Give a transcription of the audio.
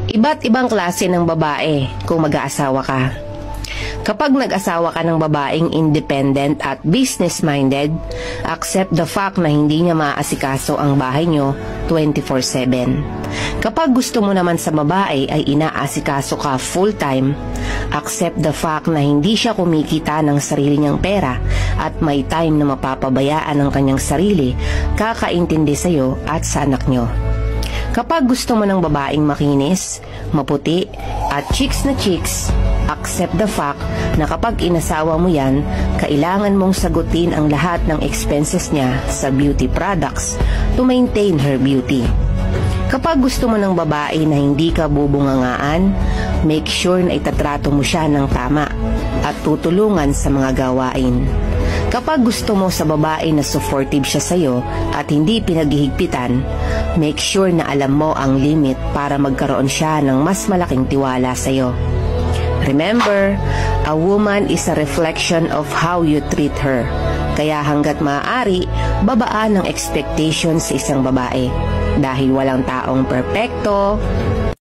Iba't ibang klase ng babae kung mag-aasawa ka. Kapag nag-asawa ka ng babaeng independent at business-minded, accept the fact na hindi niya maaasikaso ang bahay nyo 24/7. Kapag gusto mo naman sa babae ay inaasikaso ka full-time, accept the fact na hindi siya kumikita ng sarili niyang pera at may time na mapapabayaan ang kanyang sarili, kakaintindi sa'yo at sa anak nyo. Kapag gusto mo ng babaeng makinis, maputi, at chicks na chicks, accept the fact na kapag inasawa mo yan, kailangan mong sagutin ang lahat ng expenses niya sa beauty products to maintain her beauty. Kapag gusto mo ng babae na hindi ka bubungangaan, make sure na itatrato mo siya ng tama at tutulungan sa mga gawain. Kapag gusto mo sa babae na supportive siya sa'yo at hindi pinaghihigpitan, make sure na alam mo ang limit para magkaroon siya ng mas malaking tiwala sa'yo. Remember, a woman is a reflection of how you treat her. Kaya hanggat maaari, babaan ang expectations sa isang babae. Dahil walang taong perpekto,